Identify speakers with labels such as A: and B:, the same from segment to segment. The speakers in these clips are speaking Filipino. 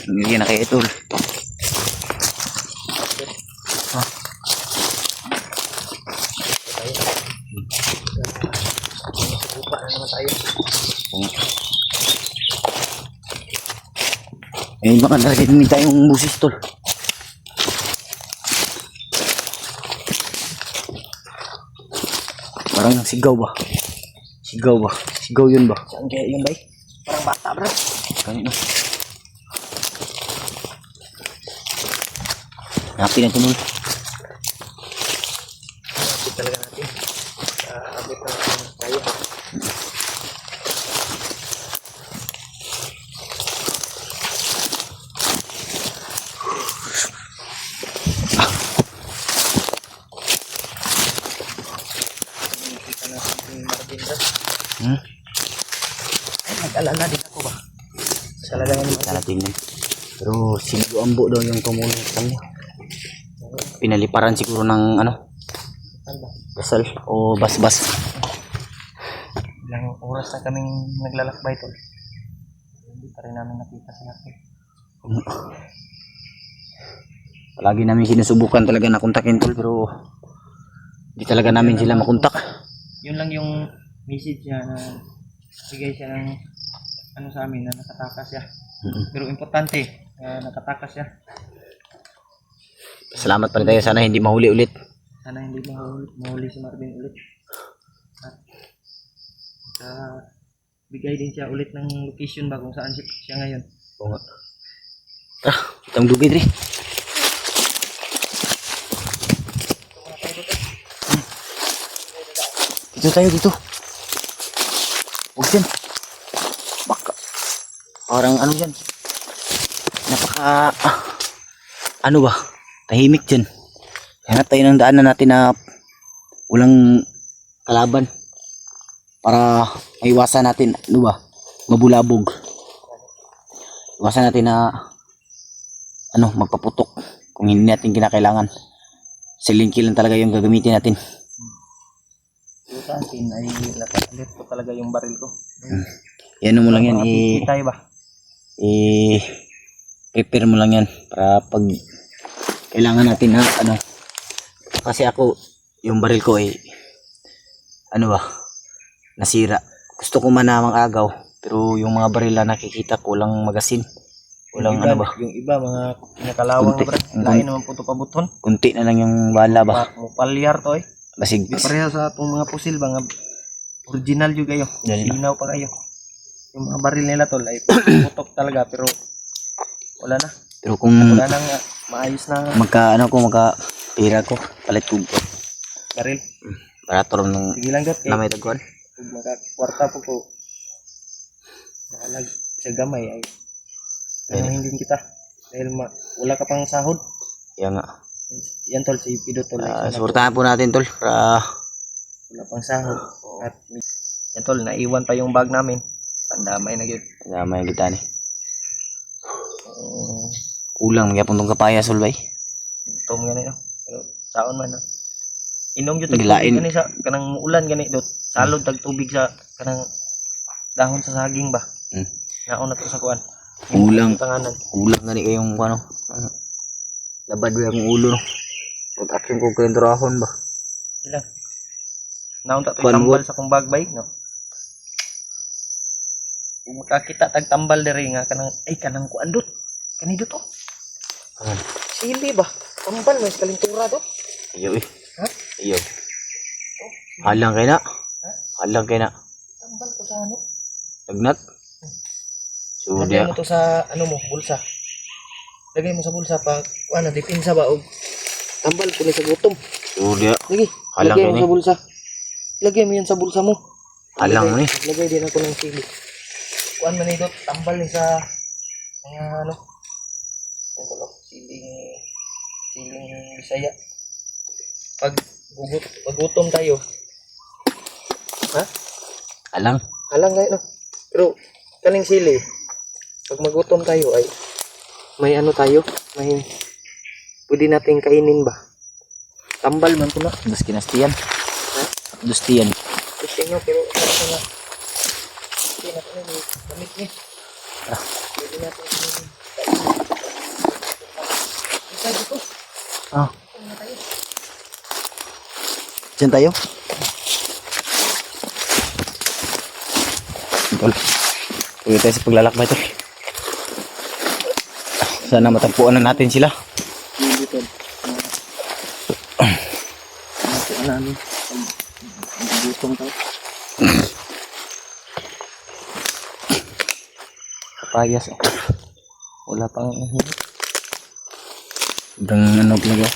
A: Hindi na kayo tol.
B: Lupa na naman tayo.
A: Eh baka nalagyan tayong busis tol. Parang sigaw ba? Sigaw ba? Sigaw yun ba?
B: Saan kaya yun, bay? Parang bata, bro.
A: Kanino? Hanapin natin nun.
B: Hanapin talaga natin. Abot na tayo. Nakikita natin yung Marvin, bro. Ay, nag-alala din ako ba? Salaga naman.
A: Darating din. Pero siguro ambo daw yung tumulong sa kanya. Pinaliparan siguro ng ano? Basal o basbas.
B: Ilang oras na kaming naglalakbay tol. Hindi pa rin namin nakita sa natin.
A: Palagi namin sinusubukan talaga na kontakin tol pero hindi talaga namin sila makontak.
B: Yun lang yung message niya na bigay siya ng ano sa amin na nakatakas siya. Pero importante, nakatakas siya.
A: Salamat pa rin tayo. Sana hindi mahuli ulit.
B: Sana hindi mahuli si Marvin ulit. At bigay din siya ulit ng location ba kung saan siya ngayon.
A: Oo nga. Itong dugay dre. Dito tayo dito. Huwag dyan. Baka. Parang ano dyan. Napaka ano ba? Tahimik dyan. Hanap tayo ng daanan natin na walang kalaban. Para maiwasan natin, ano ba? Mabulabog. Iwasan natin na ano, magpaputok kung hindi natin kinakailangan. Silingki lang talaga yung gagamitin natin.
B: Yung sa akin ay nakalit ko talaga yung baril ko.
A: Yan mo lang yan.
B: Tayo ba?
A: Prepare mo lang yan para pag kailangan natin na ano. Kasi ako, yung baril ko ay ano ba? Nasira. Gusto ko man namang agaw. Pero yung mga baril na nakikita ko lang magasin. Walang
B: iba,
A: ano ba?
B: Yung iba mga pinakalawang na brad. Lain naman po ito pabuton.
A: Kunti na lang yung bala ba?
B: Mupalyar to eh.
A: Basig.
B: Di pareha sa itong mga pusil ba nga original yung kayo. Sinaw pa kayo. Yung mga baril nila tol ay putok talaga pero wala na.
A: Pero kung
B: wala nang maayos na
A: magka ano ko magka pira ko palit ko
B: baril.
A: para turon ng
B: Sige lang dot
A: na may taguan.
B: Kung magka-kwarta po ko nakalag sa gamay ay hindi kita dahil wala ka pang sahod.
A: Yan nga.
B: Yan tol si Pido tol.
A: Suportahan po natin tol para
B: wala pang sahod. At yan tol, naiwan pa yung bag namin. Pandamay na yun.
A: may kita ni. Kulang magyapon tong kapaya sulbay.
B: Tom gani no. Pero saon man no. Inom jud tag
A: Gilain.
B: tubig gani sa kanang muulan gani dot. Salod tag tubig sa kanang dahon sa saging ba. Naon na to sa kuan.
A: Kulang.
B: Tanganan.
A: Kulang gani kayong ano. Labad ba ang ulo no. Pag akin ko kay drahon ba.
B: Ilang. Naon ta to
A: Kuan
B: tambal sa kong bagbay no. Kung makakita tag tambal diri nga kanang ay kanang kuan dot. Kani dot oh. Sili ba? Tambal may kalintura to.
A: Iyo eh.
B: Ha?
A: Iyo. Halang kay na.
B: Ha?
A: Halang kay na.
B: Tambal ko sa ano?
A: Lagnat. So
B: Lagay
A: dia.
B: mo to sa ano mo, bulsa. Lagay mo sa bulsa pa ano, depensa ba og tambal ko ni sa gutom.
A: So dia.
B: Lagi.
A: Halang
B: Lagay
A: kay
B: mo
A: ni.
B: sa bulsa. Lagay mo yan sa bulsa mo.
A: Halang ni.
B: Lagay din ako ng sili. Kuan man ito, tambal ni sa mga ano. Ito lo, siling Bisaya. Pag gutom tayo. Ha?
A: Halang.
B: Halang kayo no. Pero kaning sili, pag magutom tayo ay may ano tayo, may pwede nating kainin ba? Tambal man ko na.
A: Dus kinastiyan.
B: Ha?
A: Dustiyan.
B: Gusto nyo pero ano ko na. Hindi na ko na damit niya. Pwede Hindi natin isa dito.
A: Ah,
B: Ano na tayo?
A: dyan tayo. Tol. Tuloy tayo sa paglalakbay tol. Sana matagpuan na natin sila.
B: Hindi tol. Ano namin? Gutom tayo. Kapayas oh. Wala pang
A: Sobrang ano talaga.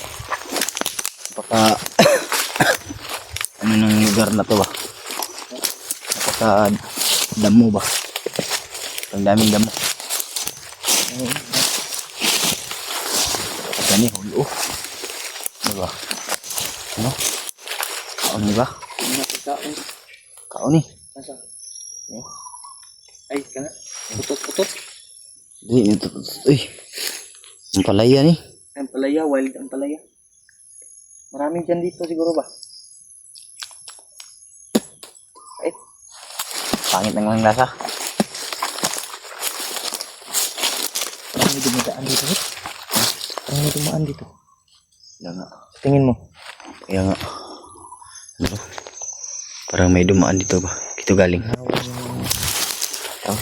A: Napaka ano ng lugar na to ba? Napaka damo ba? Ang daming damo. Gani hulo. Diba? Ano? Kaon ni ba?
B: Nakakain.
A: Kaon ni.
B: Nasa? Ay, kana. Putot-putot.
A: Di ito. Uy. Ang palaya ni.
B: Ampalaya, wild ampalaya. Maraming dyan dito siguro ba? Ay,
A: Pangit ng mga lasa.
B: parang may dumadaan dito. Parang may dumaan dito.
A: Kaya nga.
B: Tingin mo.
A: Kaya nga. Ano? Parang may dumaan dito ba? Dito galing. Oh.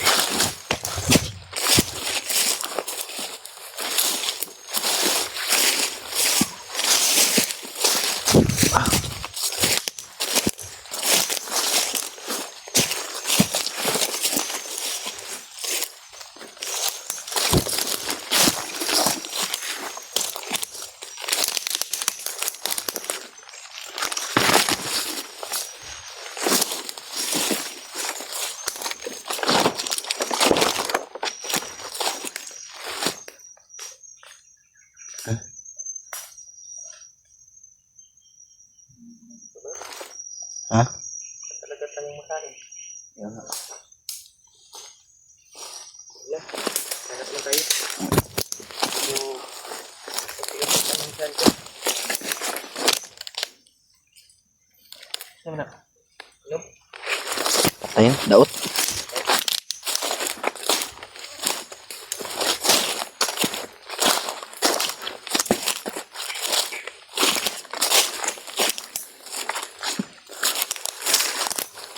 A: Ha?
B: Talaga tayong makain.
A: Kaya nga.
B: Wala. Hanap lang tayo. So, pagtigas ka ng saan ko. Saan na? Hello?
A: Ayun, daot.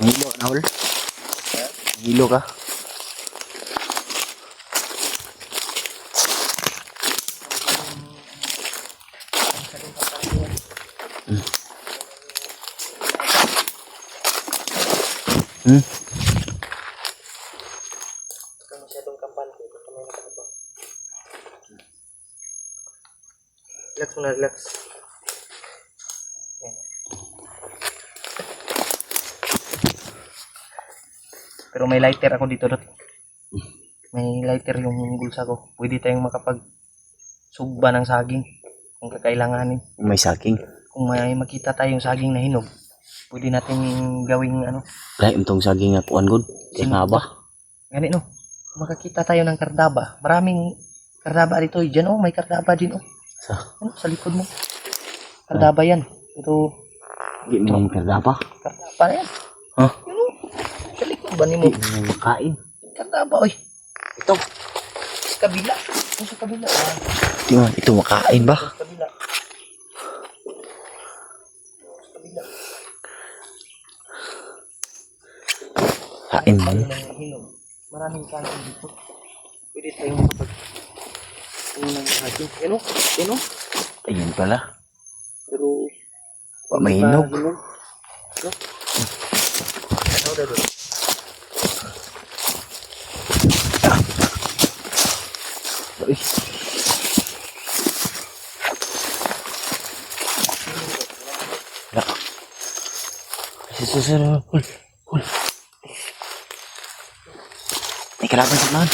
A: Hilo, Nahul. Hilo ka. Hmm.
B: Kung masyadong kampante, baka may nakakaba. Relax muna, relax. Yan. Pero may lighter ako dito, Dot. May lighter yung bulsa ko. Pwede tayong makapag-sugba ng saging kung kakailanganin.
A: May saking.
B: Kung may makita tayong saging na hinog, pwede natin gawing ano.
A: Wala yung saging nga kuan good. Kaya nga ba?
B: Ganit no. Kung makakita tayo ng kardaba. Maraming kardaba dito. Diyan oh, may kardaba din oh.
A: Sa?
B: Ano, sa likod mo. Kardaba yan. Ito,
A: Hindi mo yung kardapa.
B: kardaba na yan.
A: Ha?
B: Yun oh. Sa likod ba ni mo?
A: Hindi mo makain.
B: Kardaba oy.
A: Ito.
B: Sa kabila. Yung sa kabila. Ah,
A: Ito makain ba?
B: sa kabila. Sa kabila.
A: Kain mo.
B: Tayo ng hinog. Maraming kanin dito. Pwede tayong makapag ng saging. Yan oh. Yan oh.
A: Ayun pala.
B: Pero
A: Pa may
B: hindi pa
A: hinog.
B: No? Ano daw doon?
A: Uy. Wala. Susunod. Hul. Hul. May kalaban sa unahan.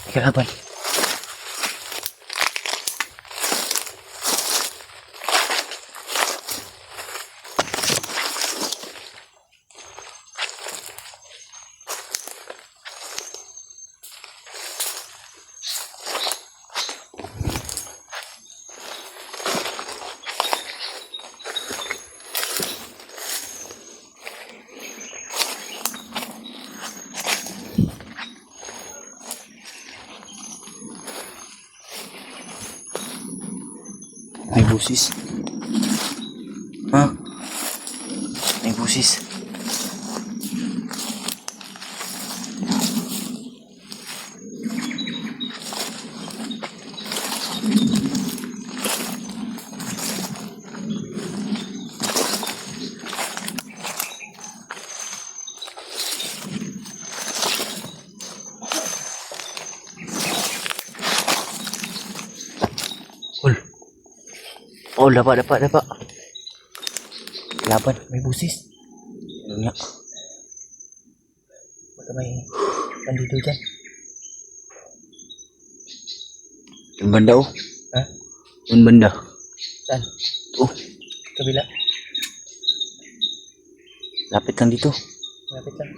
A: May kalaban. busis. Ha? May busis. Ul. Oh, dapat. Laban, may busis. Ano nga?
B: Baka may nandito dyan.
A: Yung banda oh.
B: Ha?
A: Yung banda.
B: Saan?
A: Oh,
B: Kabila.
A: lapit lang dito.
B: Malapit lang.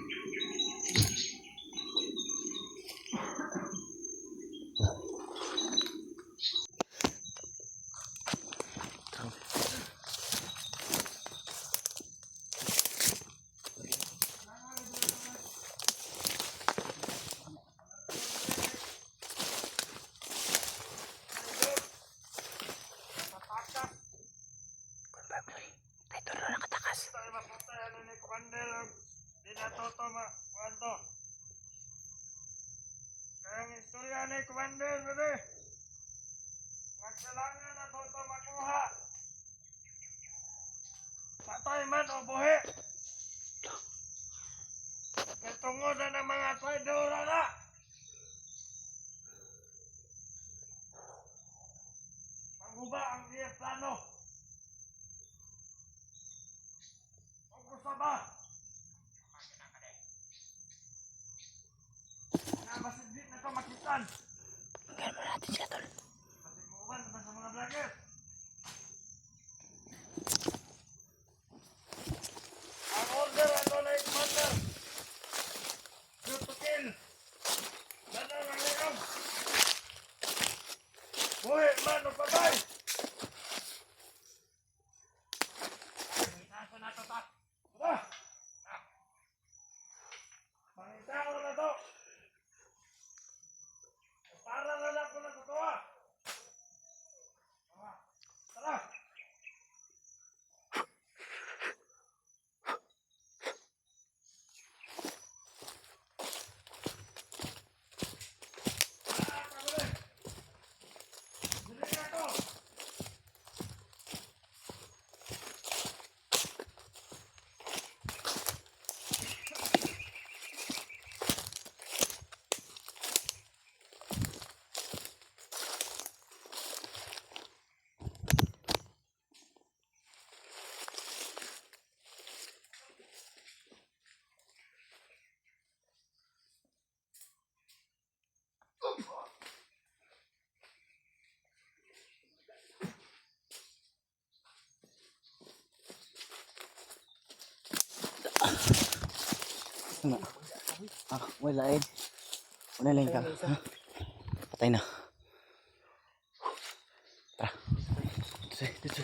A: Ito na nakatakas.
C: Ang istorya ni Commander, bebe. Nagsalangan na toto makuha. Patay man o buhi. Katungod na ng mga traidora na. Pangguba ang iyang plano. Huwag ko saba. Nabasigit na ito makitan.
A: Tingnan mo natin sila tol.
C: Masiguban naman sa mga vlogger. Ang order ato na Commander. Shoot to kill. Dadang ang liyaw. Buhi man o patay. Nasa na ito ta. Tara. Pangitao na to. Para na lang ko na totoo. Tara.
A: Wala eh. Wala lang ka. Ha? Patay na. Tara. Dito.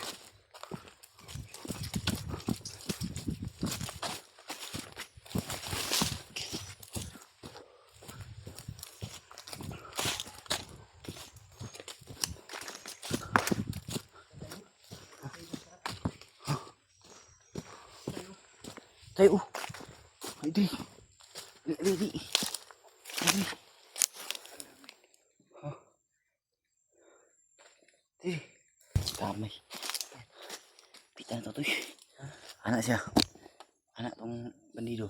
A: Tayo. Hindi. Ready. Damay. Pita na to toy. Anak siya. Anak tong bandido.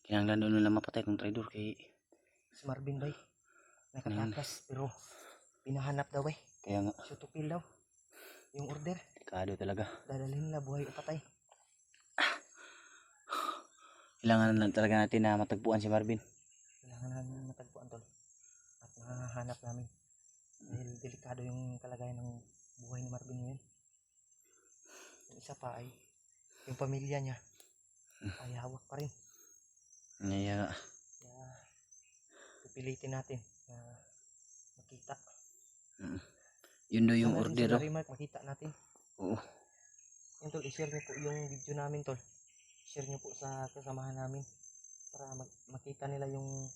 A: Kinanglan doon nila mapatay kong traidor kay
B: Si Marvin bay. Nakatakas pero pinahanap daw bay.
A: kaya nga
B: Shoot to kill daw. Yung order.
A: delikado talaga.
B: Dadalhin nila buhay o patay.
A: Kailangan lang talaga natin na matagpuan si Marvin.
B: Kailangan namin matagpuan tol. At mahahanap namin. Dahil delikado yung kalagayan ng buhay ni Marvin ngayon. Yung isa pa ay yung pamilya niya ay hawak pa rin.
A: Kaya
B: Kaya pipilitin natin na makita.
A: yun daw yung
B: Sana rin
A: order.
B: sa Remark makita natin.
A: Oo.
B: Yan tol, i-share niyo po yung video namin tol. Share niyo po sa kasamahan namin para makita nila yung